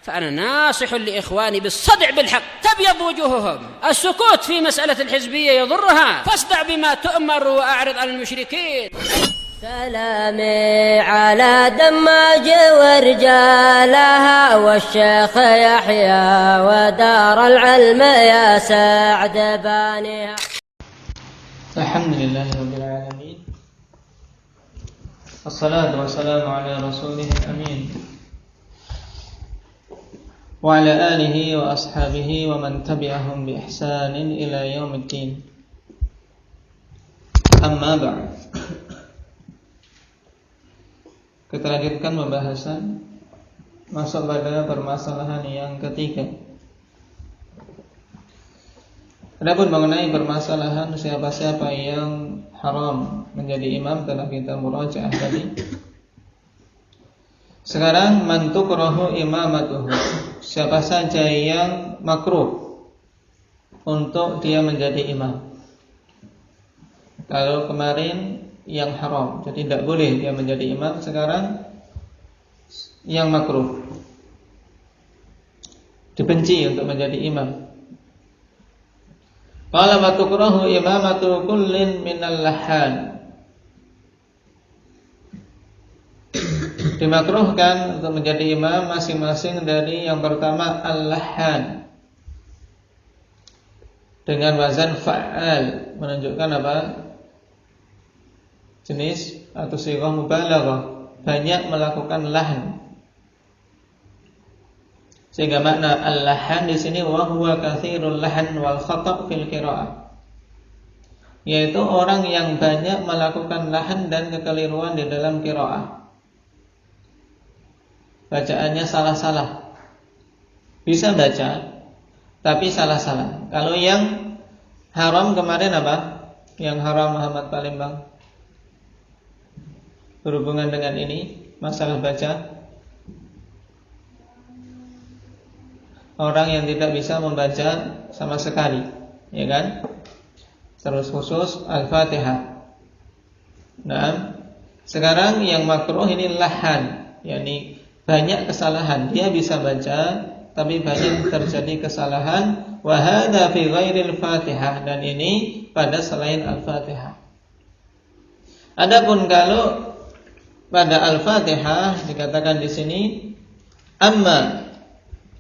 فأنا ناصح لإخواني بالصدع بالحق تبيض وجوههم. السكوت في مسألة الحزبية يضرها، فاصدع بما تؤمر وأعرض عن المشركين. سلامي على دماج ورجالها والشيخ يحيى ودار العلم يا سعد بانيها. الحمد لله رب العالمين، والصلاة والسلام على رسوله الأمين وعلى آله وأصحابه ومن تبعهم بإحسان إلى يوم الدين. أما بعد. Kita lanjutkan pembahasan, masuk pada permasalahan yang ketiga. Adapun mengenai permasalahan siapa-siapa yang haram menjadi imam telah kita murajaah tadi. Sekarang man tukrahu imamatuhu, siapa saja yang makruh untuk dia menjadi imam. Kalau kemarin yang haram, jadi tidak boleh dia menjadi imam. Sekarang yang makruh, dibenci untuk menjadi imam. Qala wa tukrahu imamatu kullin minal lahan, dimakruhkan untuk menjadi imam masing-masing dari yang pertama al-lahan dengan wazan fa'al, menunjukkan apa? Jenis atau sighah mubalaghah, banyak melakukan lahan. Sehingga makna al-lahan di sini wa huwa katsirul lahan wal khata' fil qiraah, yaitu orang yang banyak melakukan lahan dan kekeliruan di dalam qiraah. Bacaannya salah-salah. Bisa baca tapi salah-salah. Kalau yang haram kemarin apa? Yang haram Muhammad Palembang berhubungan dengan ini, masalah baca. Orang yang tidak bisa membaca sama sekali, ya kan? Terus khusus Al-Fatihah. Nah, sekarang yang makruh ini lahan, yakni banyak kesalahan. Dia bisa baca tapi banyak terjadi kesalahan. Wa hadza fi ghairil Fatihah, dan ini pada selain Al-Fatihah. Adapun kalau pada Al-Fatihah dikatakan di sini amma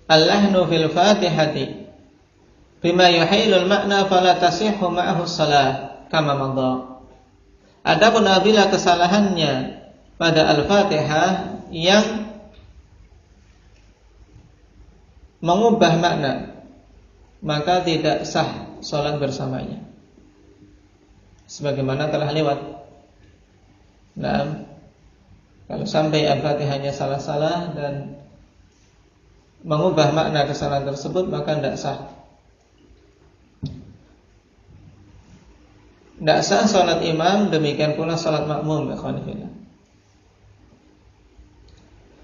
al-lahnu fil Fatihati bima yuhilul makna fala tasihhu ma'ahu shalah kama madha. Adapun apabila kesalahannya pada Al-Fatihah yang mengubah makna, maka tidak sah salat bersamanya, sebagaimana telah lewat. Nah, kalau sampai Al-Fatihahnya salah-salah dan mengubah makna kesalahan tersebut, maka tidak sah. Tidak sah salat imam, demikian pula salat makmum.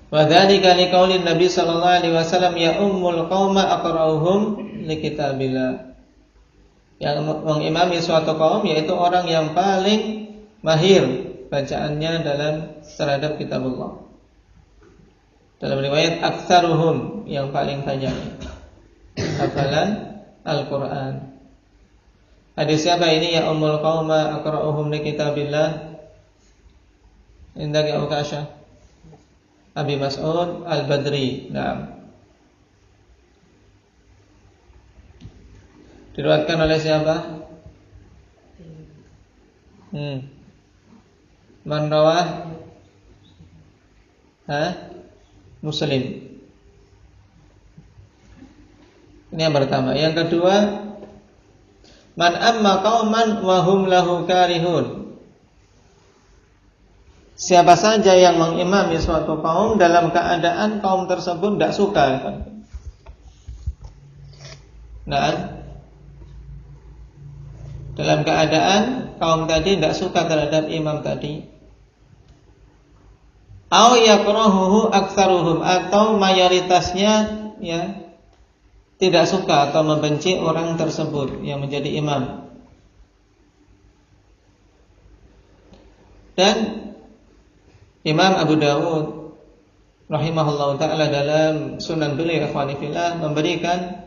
Wa dzalika liqaulin Nabi sallallahu alaihi wasallam ya ummul qauma aqra'uhum likitabillah. Yang mengimami suatu kaum yaitu orang yang paling mahir bacaannya terhadap kitabullah. Dalam riwayat aktsaruhum, yang paling banyak hafalan Al-Qur'an. Hadis siapa ini? Ya ummul qauma aqra'uhum li kitabillah. Indak ya Ukasha Abi Mas'ud Al-Badri. Naam. Diriwayatkan oleh siapa? Man rawah? Muslim. Ini yang pertama. Yang kedua, man amma qauman wa hum lahu karihun. Siapa saja yang mengimami suatu kaum dalam keadaan kaum tersebut tidak suka. Nah, dalam keadaan kaum tadi tidak suka terhadap imam tadi. Au yakrahuhu aktsaruhum, atau mayoritasnya ya tidak suka atau membenci orang tersebut yang menjadi imam. Dan Imam Abu Dawud rahimahullah taala dalam Sunan beliau ikhwani fillah memberikan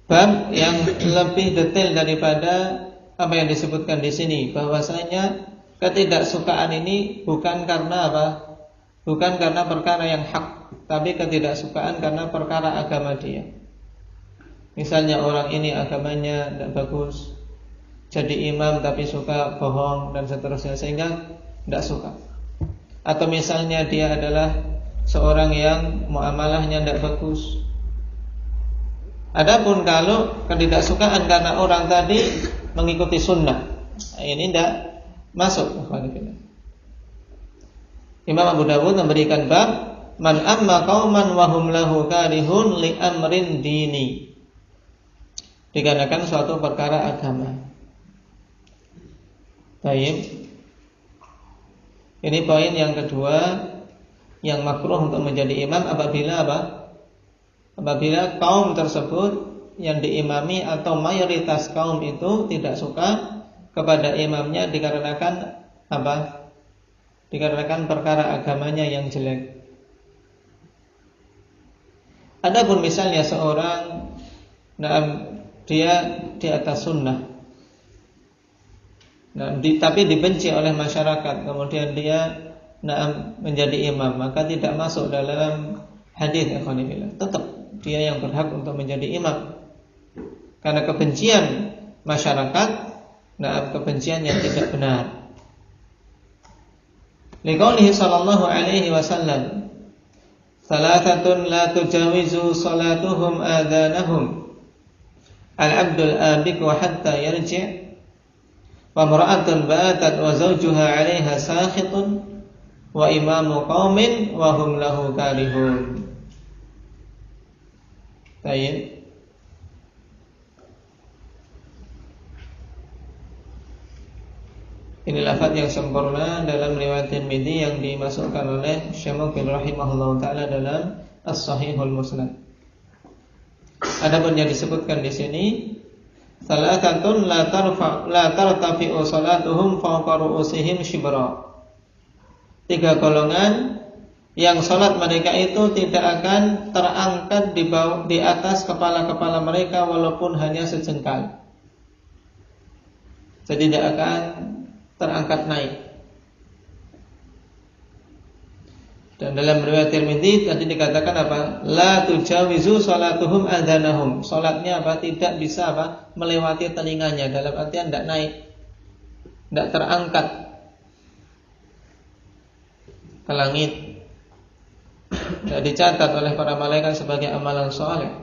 bab yang lebih detail daripada apa yang disebutkan di sini, bahwasanya ketidaksukaan ini bukan karena apa? Bukan karena perkara yang hak, tapi ketidaksukaan karena perkara agama dia. Misalnya orang ini agamanya tidak bagus, jadi imam tapi suka bohong dan seterusnya, sehingga tidak suka. Atau misalnya dia adalah seorang yang muamalahnya tidak bagus. Adapun kalau ketidaksukaan karena orang tadi mengikuti sunnah, ini tidak masuk. Imam Abu Dawud memberikan bab man amma qauman wa hum lahu karihun li amrin dini, dikarenakan suatu perkara agama. Baik. Ini poin yang kedua, yang makruh untuk menjadi imam apabila apa? Apabila kaum tersebut yang diimami atau mayoritas kaum itu tidak suka kepada imamnya dikarenakan apa? Dikarenakan perkara agamanya yang jelek. Adapun misalnya seorang dia di atas sunnah, tapi dibenci oleh masyarakat, kemudian dia menjadi imam, maka tidak masuk dalam hadis ikhwanillah. Tetap dia yang berhak untuk menjadi imam, karena kebencian masyarakat, kebencian yang tidak benar. Liqaulihi sallallahu alaihi wasallam, "Salathatun la tujawizu salatuhum adhanahum, al-'abdul abik wa hatta yarji', wa mar'atun ba'atat wa zawjuha 'alaiha sakhitun, wa imamu qaumin wa hum lahu karihun." Baik. Ini lafaz yang sempurna dalam riwayat Tirmidzi yang dimasukkan oleh Syekh Muqbil rahimahullah taala dalam As-Sahihul Musnad. Adapun yang disebutkan di sini, salatun la tartafi'u salatuhum fawqa ru'usihim shibra. 3 golongan yang salat mereka itu tidak akan terangkat di atas kepala-kepala mereka walaupun hanya sejengkal. Jadi tidak akan terangkat naik. Dan dalam riwayat Tirmidzi tadi dikatakan apa? La tujawizu salatuhum adhanahum. Salatnya apa? Tidak bisa apa? Melewati telinganya, dalam artian tidak naik, tidak terangkat ke langit, tidak dicatat oleh para malaikat sebagai amalan saleh.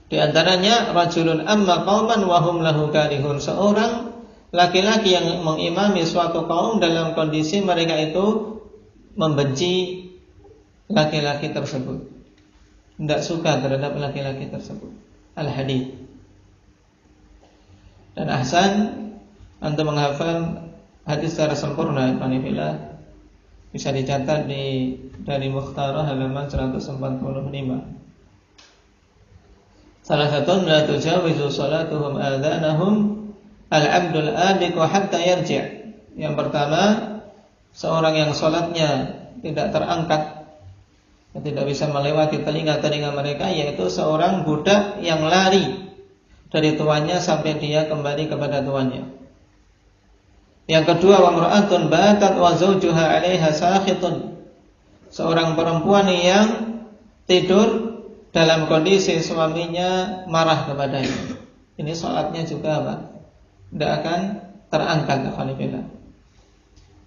Di antaranya rajulun amma qauman wa hum lahu karihun, seorang laki-laki yang mengimami suatu kaum dalam kondisi mereka itu membenci laki-laki tersebut, tidak suka terhadap laki-laki tersebut. Al-Hadid. Dan ahsan untuk menghafal hadis secara sempurna, Alhamdulillah, bisa dicatat dari Mukhtarah halaman 145. Salah satu la tujawizu salatuhum adhanahum al-'abdul abik wa hatta yarji'. Yang pertama, seorang yang salatnya tidak terangkat, tidak bisa melewati telinga-telinga mereka, yaitu seorang budak yang lari dari tuannya sampai dia kembali kepada tuannya. Yang kedua, wa mar'atun batat wa zawjuha 'alaiha sakhitun, seorang perempuan yang tidur dalam kondisi suaminya marah kepadanya. Ini salatnya juga apa? Tidak akan terangkat.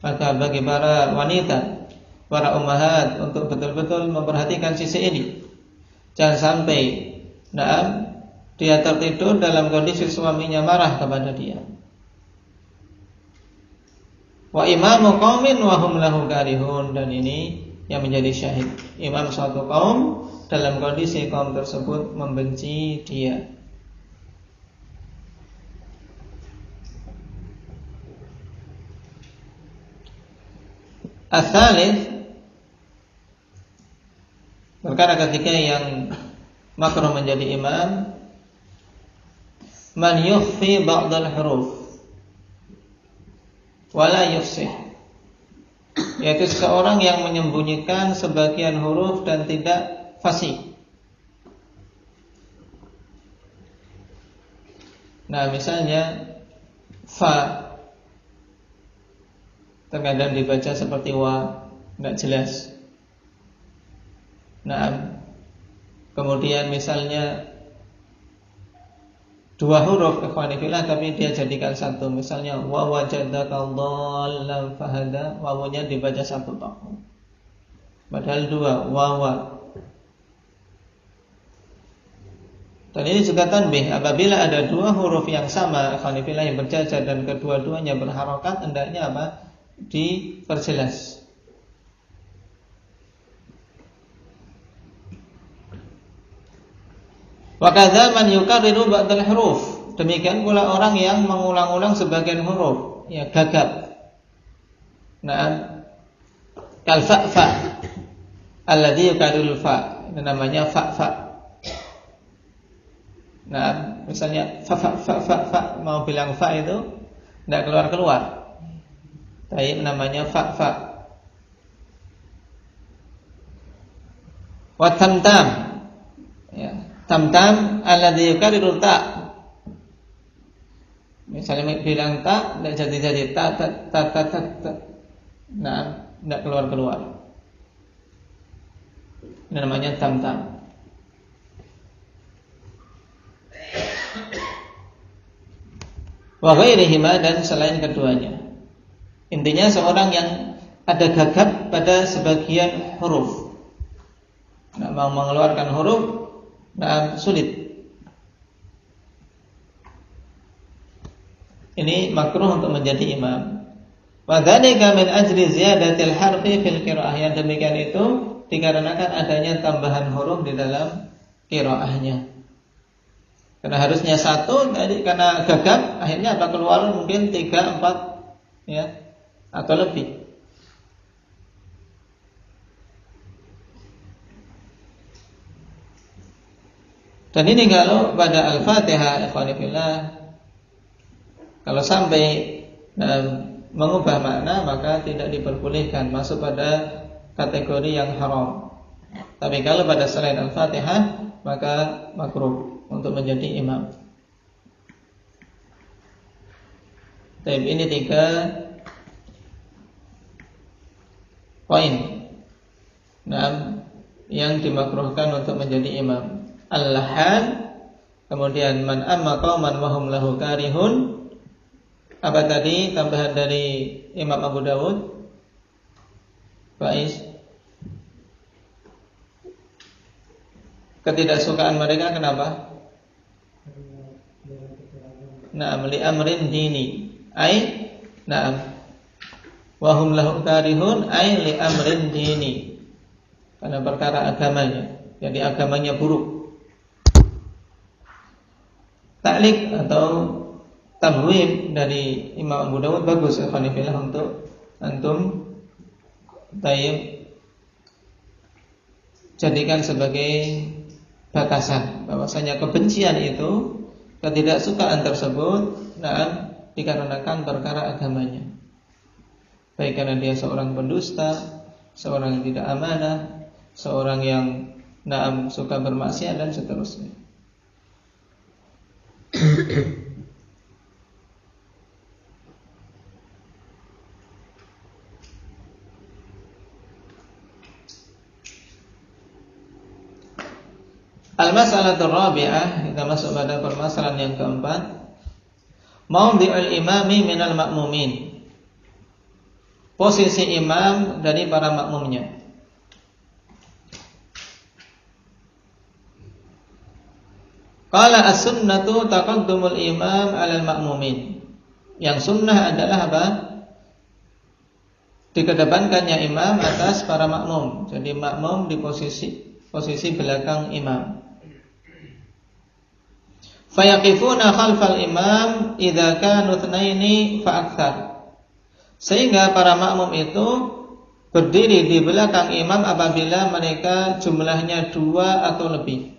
Maka bagi para wanita, para ummahat, untuk betul-betul memperhatikan sisi ini. Jangan sampai dia tertidur dalam kondisi suaminya marah kepada dia. Wa imamu qaumin wa hum lahu karihun, dan ini yang menjadi syahid, imam suatu kaum dalam kondisi kaum tersebut membenci dia. As-salih, perkara ketiga yang makruh menjadi imam, man yukhfi ba'dal huruf wala yufsih. yaitu seseorang yang menyembunyikan sebagian huruf dan tidak fasih. Nah, misalnya fa terkadang dibaca seperti wa, enggak jelas. Nah, kemudian misalnya dua huruf ikhwani fillah tapi dia jadikan satu, misalnya wa wajadaka dhallan fahada, wawunya dibaca satu tok, padahal dua wawa. Dan ini juga tanbih, apabila ada dua huruf yang sama ikhwani fillah yang berjajar dan kedua-duanya berharokat, hendaknya apa? Diperjelas. Wa kadza man yukarriru ba'dal huruf, demikian pula orang yang mengulang-ulang sebagian huruf, ya gagap. Nah, kal fa alladhi yukarriru fa, itu namanya fa. Nah, misalnya fa mau bilang fa itu enggak keluar. Tapi namanya fa. Wa tamtam, ya, tamtam alladhi yukarriru ta. Misalnya bilang ta enggak jadi ta. Nah, enggak keluar. Ini namanya tamtam. Wa ghairihima, dan selain keduanya. Intinya seorang yang ada gagap pada sebagian huruf, nah, mau mengeluarkan huruf, nah, sulit. Ini makruh untuk menjadi imam. Wa dzalika min ajli ziyadatil harfi fil qiraah, yang demikian itu dikarenakan adanya tambahan huruf di dalam qiraahnya. Karena harusnya satu, jadi karena gagap akhirnya apa keluar mungkin 3, 4, ya, atau lebih. Dan ini kalau pada Al-Fatihah ikhwani fillah, kalau sampai mengubah makna maka tidak diperbolehkan, masuk pada kategori yang haram. Tapi kalau pada selain Al-Fatihah maka makruh untuk menjadi imam. Tapi ini 3 poin, nah, yang dimakruhkan untuk menjadi imam. Al-lahan, kemudian man amma qauman wa hum lahu karihun. Apa tadi tambahan dari Imam Abu Dawud? Faiz, ketidaksukaan mereka kenapa? Na'am li amrin dini. Ai na'am wa hum lahu karihun ai li amrin dini. Karena perkara agamanya. Jadi agamanya buruk. Ta'liq atau tabwib dari Imam Abu Dawud bagus ikhwan fillah untuk antum tayyib jadikan sebagai batasan bahwasanya kebencian itu, ketidaksukaan tersebut, nah, dikarenakan perkara agamanya. Baik karena dia seorang pendusta, seorang yang tidak amanah, seorang yang naam suka bermaksiat dan seterusnya. Al-mas'alatul rabi'ah, kita masuk pada permasalahan yang keempat. Mawdi'ul imami minal ma'mumin, posisi imam dari para makmumnya. Qala as-sunnatu taqaddumul imam 'alal ma'mumin. Yang sunnah adalah apa? Dikedepankannya imam atas para makmum. Jadi makmum di posisi belakang imam. Fayaqifuna khalfal imam idza kanu tsnaini fa aktsar. Sehingga para makmum itu berdiri di belakang imam apabila mereka jumlahnya 2 atau lebih.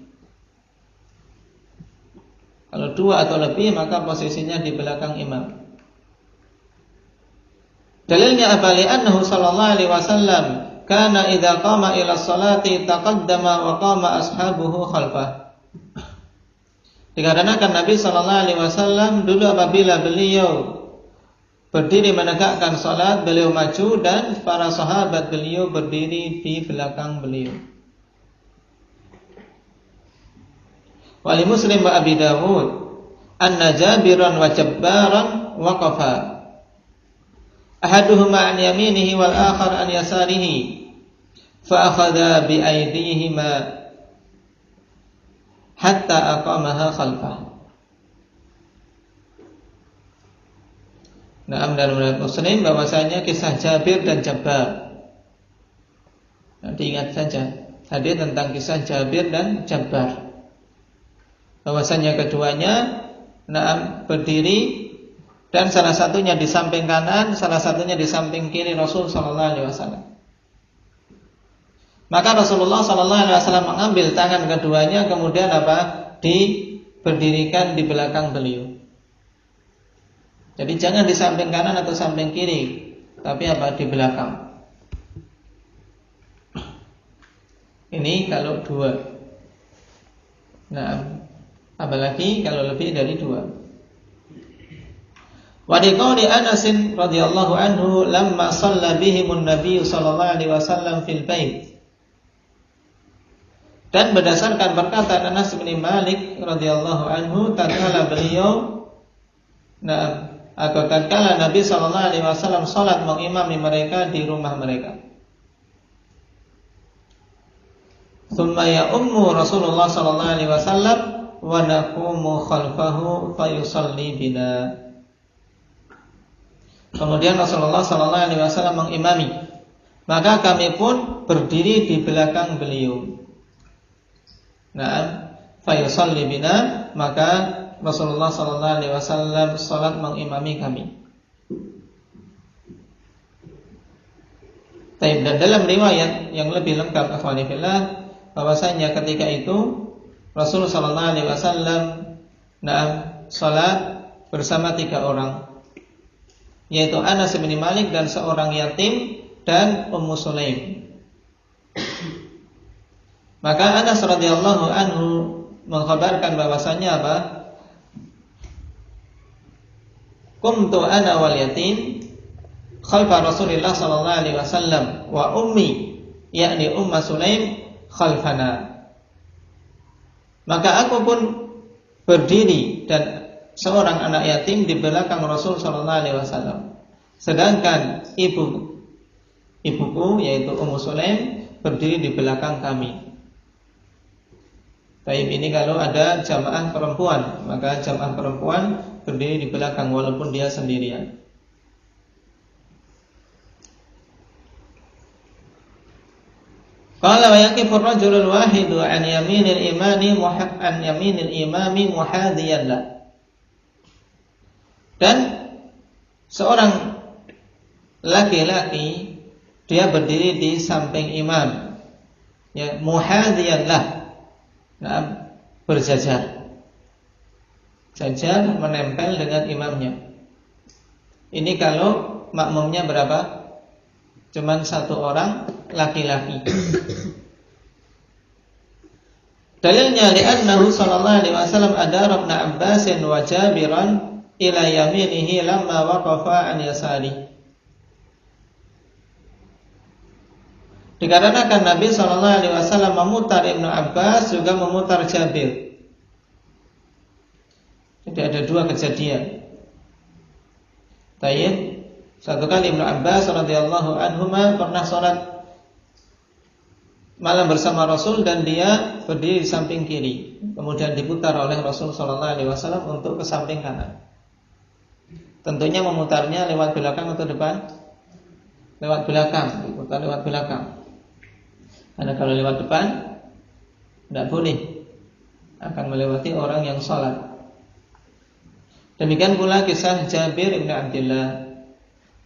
Kalau 2 atau lebih maka posisinya di belakang imam. Dalilnya apa? Li'annahu sallallahu alaihi wasallam kana idza qama ila sholati taqaddama wa qama ashabuhu khalfah. Dikarenakan Nabi sallallahu alaihi wasallam dulu apabila beliau berdiri menegakkan salat, beliau maju dan para sahabat beliau berdiri di belakang beliau. Wa li Muslim wa Abi Dawud anna Jabiran wa Jabbaran waqafa. Ahaduhuma an yaminihi wal akhar an yasarihi. Fa akhadha bi aydihima hatta aqamaha khalfah. Naam, dalam riwayat Muslim bahwasanya kisah Jabir dan Jabbar. Nanti ingat saja hadis tentang kisah Jabir dan Jabbar. Bahwasanya keduanya berdiri dan salah satunya di samping kanan, salah satunya di samping kiri Rasul sallallahu alaihi wasallam. Maka Rasulullah sallallahu alaihi wasallam mengambil tangan keduanya kemudian diberdirikan di belakang beliau. Jadi jangan di samping kanan atau samping kiri, tapi di belakang. Ini kalau dua. Nah, apalagi kalau lebih dari dua. Wa di qauli Anas radhiyallahu anhu lamma shalla bihimun nabiy sallallahu alaihi wasallam fil bait. Dan berdasarkan perkataan Anas bin Malik radhiyallahu anhu tatkala beliau tatkala Nabi sallallahu alaihi wasallam salat mengimami mereka di rumah mereka. Tsumma ya'ummu Rasulullah sallallahu alaihi wasallam wa naqumu khalfahu fayusalli bina. Kemudian Rasulullah sallallahu alaihi wasallam mengimami, maka kami pun berdiri di belakang beliau. Fayusalli bina, maka Rasulullah sallallahu alaihi wasallam salat mengimami kami. Dan dalam riwayat yang lebih lengkap akhwani fillah bahwasanya ketika itu Rasulullah sallallahu alaihi wasallam salat bersama 3 orang, yaitu Anas bin Malik dan seorang yatim dan Ummu Sulaim. Maka Anas radhiyallahu anhu mengkhabarkan bahwasanya Kuntu ana wal yatim khalfa Rasulillah sallallahu alaihi wasallam wa ummi yakni Ummu Sulaim khalfana. Maka aku pun berdiri dan seorang anak yatim di belakang Rasul sallallahu alaihi wasallam. Sedangkan ibuku yaitu Ummu Sulaim berdiri di belakang kami. Baik, ini kalau ada jamaah perempuan, maka jamaah perempuan berdiri di belakang walaupun dia sendirian. Qala wa yaqifu ar-rajulul wahidu an yaminil imami muhadiyan la. Dan seorang laki-laki dia berdiri di samping imam, ya, muhadiyan lah. Berjajar, jajar menempel dengan imamnya. Ini kalau makmumnya berapa? Cuman 1 orang laki-laki. Dalilnya li'annahu sallallahu alaihi wasallam adara Ibn Abbas wa Jabiran ila yaminihi lamma waqafa an yasari. Dikarenakan Nabi sallallahu alaihi wasallam memutar Ibnu Abbas juga memutar Jabir. Jadi ada 2 kejadian. Tayyib. Satu kali Ibnu Abbas radhiyallahu anhuma pernah salat malam bersama Rasul dan dia berdiri di samping kiri. Kemudian diputar oleh Rasul sallallahu alaihi wasallam untuk ke samping kanan. Tentunya memutarnya lewat belakang atau depan? Lewat belakang, diputar lewat belakang. Karena kalau lewat depan tidak boleh, akan melewati orang yang sholat. Demikian pula kisah Jabir bin Abdullah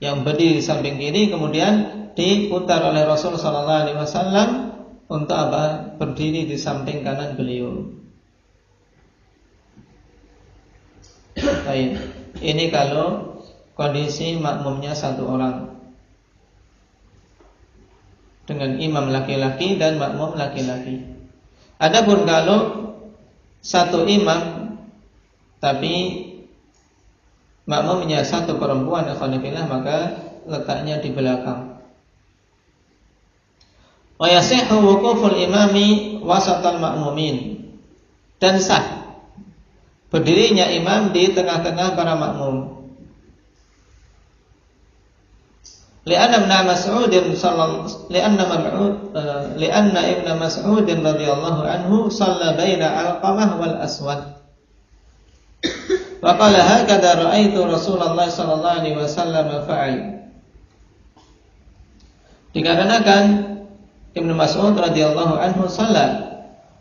yang berdiri di samping kiri kemudian diputar oleh Rasul sallallahu alaihi wasallam untuk berdiri di samping kanan beliau. Baik. Ini kalau kondisi makmumnya satu orang, dengan imam laki-laki dan makmum laki-laki. Adapun kalau satu imam tapi makmumnya satu perempuan, maka letaknya di belakang. Wa yasihhu wuquful imami wasatal makmumin, dan sah berdirinya imam di tengah-tengah para makmum. Lianna Ibn Mas'ud radhiyallahu anhu shalla baina Alqamah wal Aswad. Wa qala hakadha ra'aitu Rasulullah sallallahu alaihi wasallam fa'al. Dikarenakan Ibnu Mas'ud radhiyallahu anhu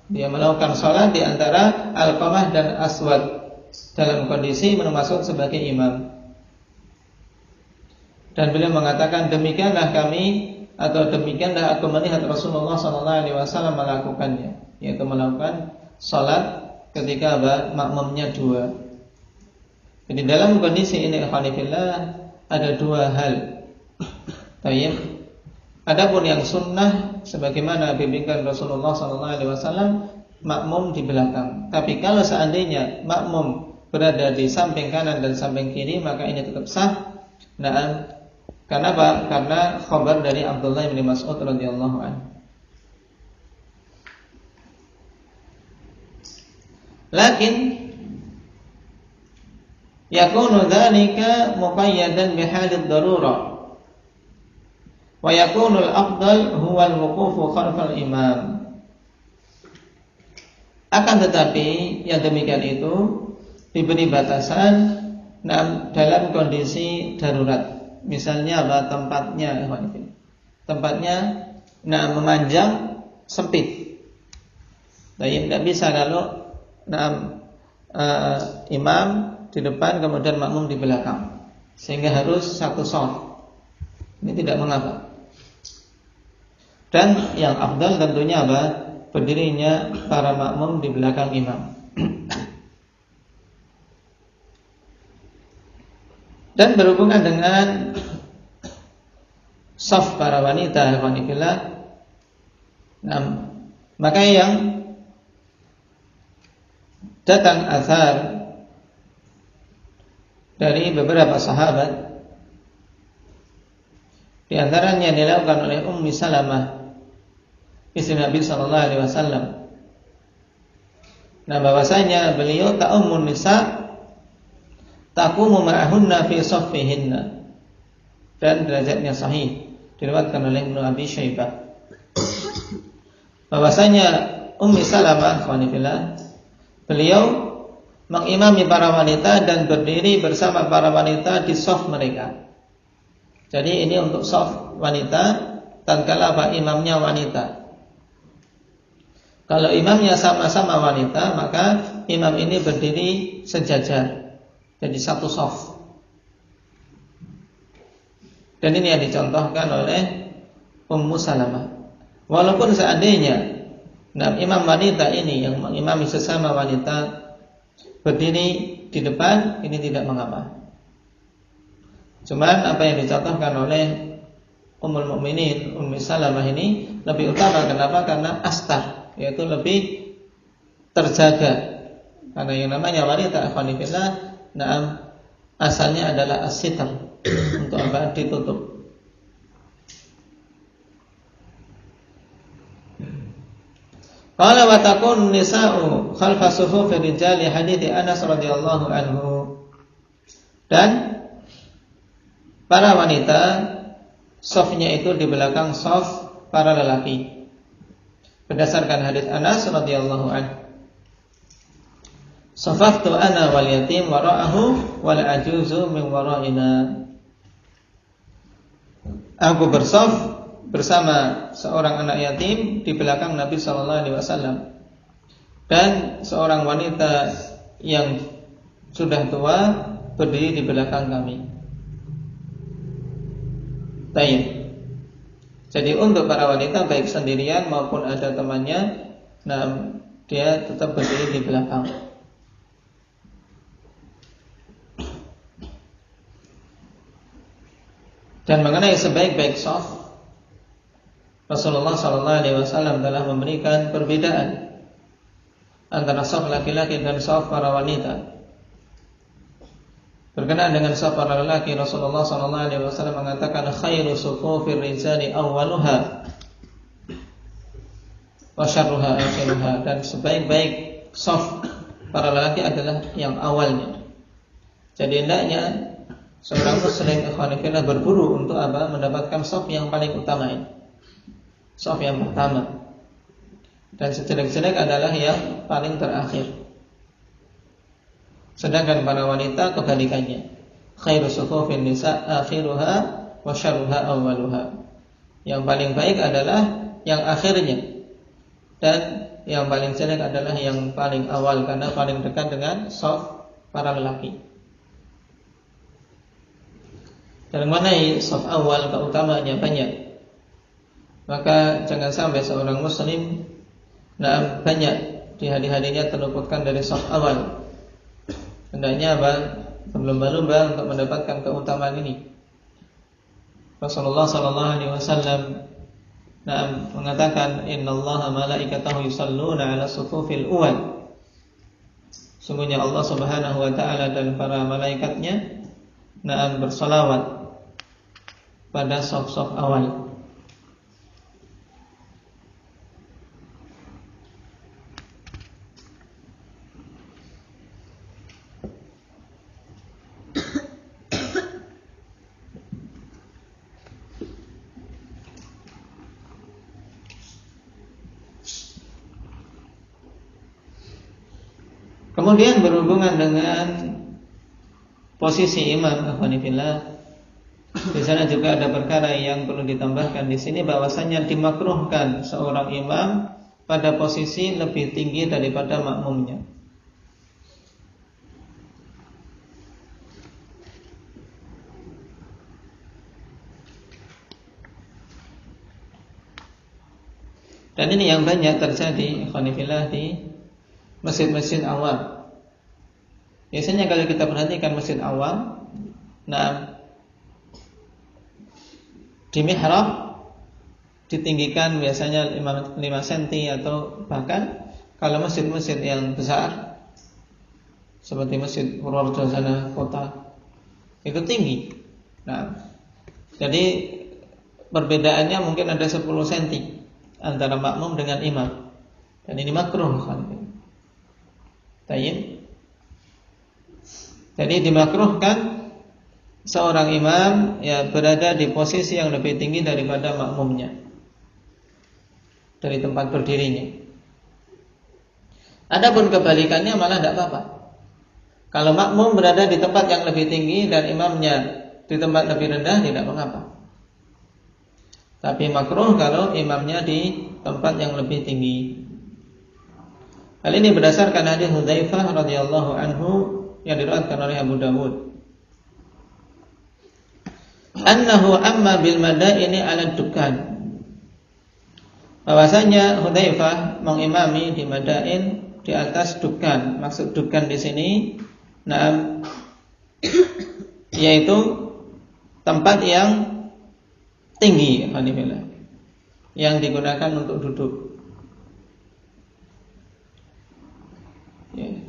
dia melakukan salat di antara Alqamah dan Aswad dalam kondisi Ibnu Mas'ud sebagai imam. Dan beliau mengatakan, demikianlah aku melihat Rasulullah SAW melakukannya, yaitu melakukan salat ketika makmumnya dua. Jadi dalam kondisi ini ada dua hal. Tayyib. Adapun yang sunnah sebagaimana bimbingan Rasulullah SAW, makmum di belakang. Tapi kalau seandainya makmum berada di samping kanan dan samping kiri, maka ini tetap sah. Nah, kenapa? Karena khabar dari Abdullah bin Mas'ud radhiyallahu anhu. Lakin yakunu dzalika muqayyadan bihadid darurah. Wa yakunu al-afdal huwa al-wuqufu khalfal imam. Akan tetapi yang demikian itu diberi batasan dalam kondisi darurat. Misalnya tempatnya memanjang sempit. Jadi tidak bisa kalau imam di depan kemudian makmum di belakang, sehingga harus satu shaf. Ini tidak mengapa. Dan yang afdal tentunya berdirinya para makmum di belakang imam. Dan berhubungan dengan shaf para wanita, maka yang datang athar dari beberapa sahabat, di antaranya dilakukan oleh Ummi Salamah, istri Nabi sallallahu alaihi wasallam. Bahwasanya beliau ta'ummun nisa taqumu ma'ahunna fi saffihinna, dan derajatnya sahih diriwayatkan oleh Ibnu Abi Syaibah. Bahwasanya Ummi Salamah beliau mengimami para wanita dan berdiri bersama para wanita di shaf mereka. Jadi ini untuk shaf wanita tatkala imamnya wanita. Kalau imamnya sama-sama wanita, maka imam ini berdiri sejajar, jadi satu shaf. Dan ini yang dicontohkan oleh Ummu Salamah. Walaupun seandainya imam wanita ini yang mengimami sesama wanita berdiri di depan, ini tidak mengapa. Cuman apa yang dicontohkan oleh Ummul Mukminin Ummu Salamah ini lebih utama. Kenapa? Karena astar, yaitu lebih terjaga. Karena yang namanya wanita asalnya adalah as-sitr, untuk apa? Ditutup. Qala wa takun nisa'u khalfa sufufi rijali hadits Anas radhiyallahu anhu. Dan para wanita shafnya itu di belakang shaf para lelaki, berdasarkan hadits Anas radhiyallahu anhu. Safaftu ana wal yatim wara'ahu wal ajuzu min wara'ina. Aku bersaf bersama seorang anak yatim di belakang Nabi sallallahu alaihi wasallam, dan seorang wanita yang sudah tua berdiri di belakang kami. Baik. Jadi untuk para wanita baik sendirian maupun ada temannya, dia tetap berdiri di belakang. Dan mengenai sebaik-baik shaf, Rasulullah SAW telah memberikan perbedaan antara shaf laki-laki dan shaf para wanita. Berkenaan dengan shaf para lelaki, Rasulullah SAW mengatakan khairu sufufir rijali awwaluha wa syarruha akhiruha, dan sebaik-baik shaf para lelaki adalah yang awalnya. Jadi hendaknya seorang muslim ikhwan fillah berburu untuk apa? Mendapatkan shaf yang paling utama, shaf yang pertama. Dan sejelek-jelek adalah yang paling terakhir. Sedangkan para wanita kebalikannya. Khairu sufufin nisa akhiruha wa syarruha awwaluha. Yang paling baik adalah yang akhirnya, dan yang paling jelek adalah yang paling awal, karena paling dekat dengan shaf para lelaki. Dan mengenai shaf awal keutamaannya banyak. Maka jangan sampai seorang muslim banyak di hari-harinya terluputkan dari shaf awal. Hendaknya berlomba-lomba untuk mendapatkan keutamaan ini. Rasulullah SAW mengatakan, Innallaha malaikatahu yusalluna ala sufufil uwal. Sungguhnya Allah Subhanahu wa ta'ala dan para malaikatnya bersolawat pada shaf-shaf awal. Kemudian berhubungan dengan posisi imam, akhwanifillah, di sana juga ada perkara yang perlu ditambahkan di sini, bahwasanya dimakruhkan seorang imam pada posisi lebih tinggi daripada makmumnya. Dan ini yang banyak terjadi, akhwanifillah, di masjid-masjid awam. Biasanya kalau kita perhatikan masjid awam, di mihrab ditinggikan biasanya 5 cm, atau bahkan kalau masjid-masjid yang besar seperti Masjid Purworejo sana kota, itu tinggi. Jadi perbedaannya mungkin ada 10 cm antara makmum dengan imam. Dan ini makruh kan. Jadi dimakruhkan seorang imam berada di posisi yang lebih tinggi daripada makmumnya dari tempat berdirinya. Adapun kebalikannya malah tidak apa-apa. Kalau makmum berada di tempat yang lebih tinggi dan imamnya di tempat lebih rendah, tidak mengapa. Tapi makruh kalau imamnya di tempat yang lebih tinggi. Hal ini berdasarkan hadis Hudzaifah radhiyallahu anhu yang diriwayatkan oleh Abu Dawud. Annahu amma bil madaini 'ala dukkan. Bahwasanya Hudzaifah mengimami di Madain di atas dukkan. Maksud dukkan di sini yaitu tempat yang tinggi, yang digunakan untuk duduk.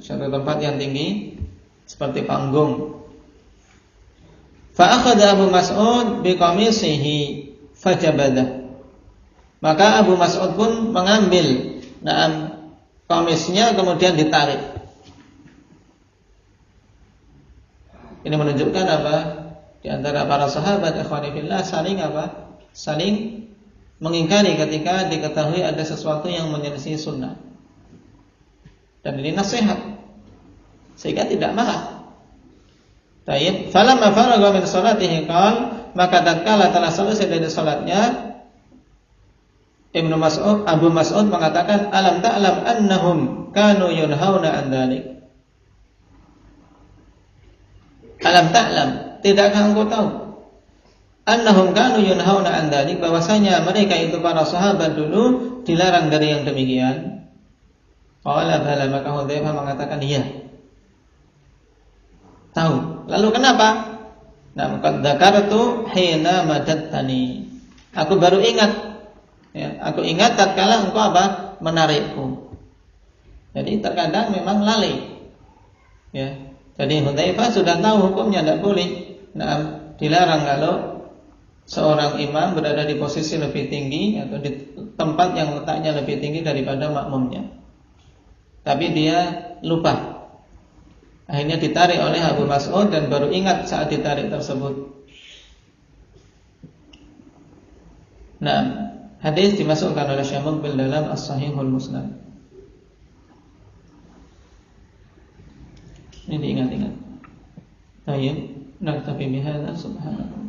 Satu tempat yang tinggi seperti panggung. Fa akhadha Abu Mas'ud bi qamisihi fajabadah. Maka Abu Mas'ud pun mengambil qamisnya kemudian ditarik. Ini menunjukkan apa? Di antara para sahabat ikhwani fillah saling mengingkari ketika diketahui ada sesuatu yang menyelisih sunnah. Dan ini nasihat, sehingga tidak marah. Tayyib, falamma faragha min salatihi qala, maka tatkala telah selesai dari salatnya, Abu Mas'ud mengatakan, alam ta'lam annahum kanu yunhauna an dzalik. Alam ta'lam, tidakkah engkau tahu? Annahum kanu yunhauna an dzalik, bahwasanya mereka itu para sahabat dulu dilarang dari yang demikian. Qala bala, maka Hudzaifah mengatakan iya, tahu. Lalu kenapa? Nah, qad dzakartu hina madattani. Aku baru ingat. Ya, aku ingat tatkala engkau apa? Menarikku. Jadi terkadang memang lalai. Ya. Jadi Hudzaifah sudah tahu hukumnya, tidak boleh. Nah, dilarang kalau seorang imam berada di posisi lebih tinggi atau di tempat yang letaknya lebih tinggi daripada makmumnya. Tapi dia lupa. Akhirnya ditarik oleh Abu Mas'ud dan baru ingat saat ditarik tersebut. Nah, hadis dimasukkan oleh Syekh Muqbil dalam As-Sahihul Musnad. Ini diingat-ingat. Baik, naktafi bihadza subhanallah.